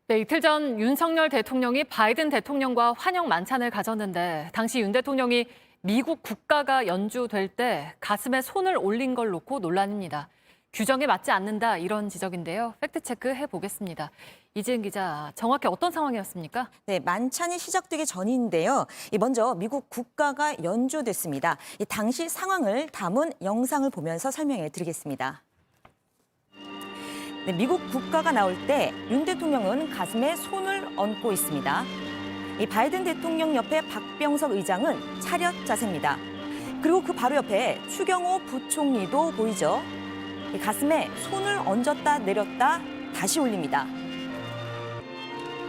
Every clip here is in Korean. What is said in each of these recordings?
네, 이틀 전 윤석열 대통령이 바이든 대통령과 환영 만찬을 가졌는데 당시 윤 대통령이 미국 국가가 연주될 때 가슴에 손을 올린 걸 놓고 논란입니다. 규정에 맞지 않는다 이런 지적인데요. 팩트체크 해보겠습니다. 이지은 기자, 정확히 어떤 상황이었습니까? 네, 만찬이 시작되기 전인데요. 먼저 미국 국가가 연주됐습니다. 당시 상황을 담은 영상을 보면서 설명해 드리겠습니다. 네, 미국 국가가 나올 때 윤 대통령은 가슴에 손을 얹고 있습니다. 바이든 대통령 옆에 박병석 의장은 차렷 자세입니다. 그리고 그 바로 옆에 추경호 부총리도 보이죠. 가슴에 손을 얹었다 내렸다 다시 올립니다.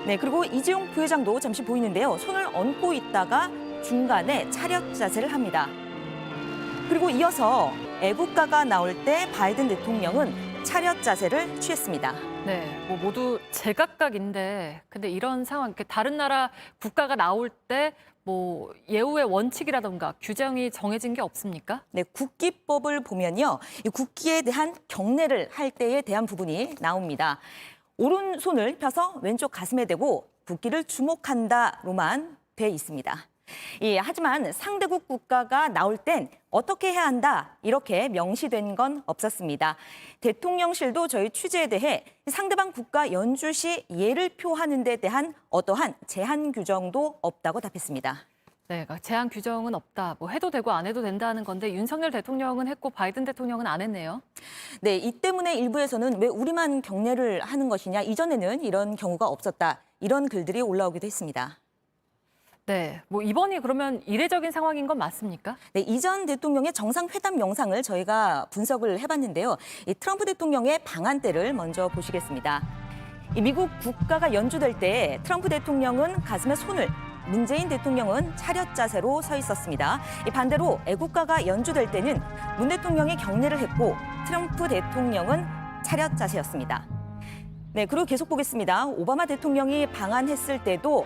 네, 그리고 이재용 부회장도 잠시 보이는데요. 손을 얹고 있다가 중간에 차렷 자세를 합니다. 그리고 이어서 애국가가 나올 때 바이든 대통령은 차렷 자세를 취했습니다. 네, 모두 제각각인데 근데 이런 상황, 다른 나라 국가가 나올 때 예우의 원칙이라던가 규정이 정해진 게 없습니까? 네, 국기법을 보면요. 이 국기에 대한 경례를 할 때에 대한 부분이 나옵니다. 오른손을 펴서 왼쪽 가슴에 대고 국기를 주목한다로만 돼 있습니다. 하지만 상대국 국가가 나올 땐 어떻게 해야 한다 이렇게 명시된 건 없었습니다. 대통령실도 저희 취재에 대해 상대방 국가 연주 시 예를 표하는 데 대한 어떠한 제한 규정도 없다고 답했습니다. 네, 제한 규정은 없다. 해도 되고 안 해도 된다는 건데 윤석열 대통령은 했고 바이든 대통령은 안 했네요. 네, 이 때문에 일부에서는 왜 우리만 경례를 하는 것이냐, 이전에는 이런 경우가 없었다, 이런 글들이 올라오기도 했습니다. 네, 이번이 그러면 이례적인 상황인 건 맞습니까? 네, 이전 대통령의 정상회담 영상을 저희가 분석을 해봤는데요. 트럼프 대통령의 방한때를 먼저 보시겠습니다. 미국 국가가 연주될 때 트럼프 대통령은 가슴에 손을, 문재인 대통령은 차렷 자세로 서 있었습니다. 반대로 애국가가 연주될 때는 문 대통령이 경례를 했고 트럼프 대통령은 차렷 자세였습니다. 네, 그리고 계속 보겠습니다. 오바마 대통령이 방한했을 때도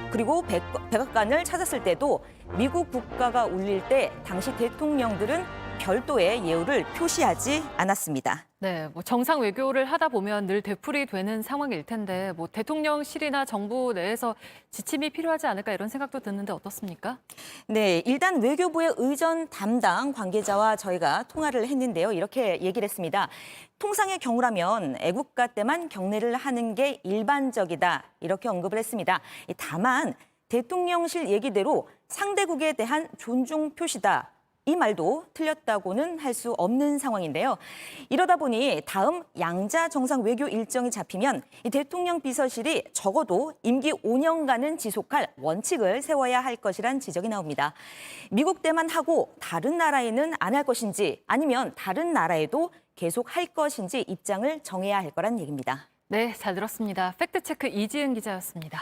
그리고 백악관을 찾았을 때도 미국 국가가 울릴 때 당시 대통령들은 별도의 예우를 표시하지 않았습니다. 네, 정상 외교를 하다 보면 늘 되풀이되는 상황일 텐데 대통령실이나 정부 내에서 지침이 필요하지 않을까 이런 생각도 드는데 어떻습니까? 네, 일단 외교부의 의전 담당 관계자와 저희가 통화를 했는데요. 이렇게 얘기를 했습니다. 통상의 경우라면 애국가 때만 경례를 하는 게 일반적이다 이렇게 언급을 했습니다. 다만 대통령실 얘기대로 상대국에 대한 존중 표시다. 이 말도 틀렸다고는 할 수 없는 상황인데요. 이러다 보니 다음 양자 정상 외교 일정이 잡히면 이 대통령 비서실이 적어도 임기 5년간은 지속할 원칙을 세워야 할 것이란 지적이 나옵니다. 미국 때만 하고 다른 나라에는 안 할 것인지 아니면 다른 나라에도 계속 할 것인지 입장을 정해야 할 거란 얘기입니다. 네, 잘 들었습니다. 팩트체크 이지은 기자였습니다.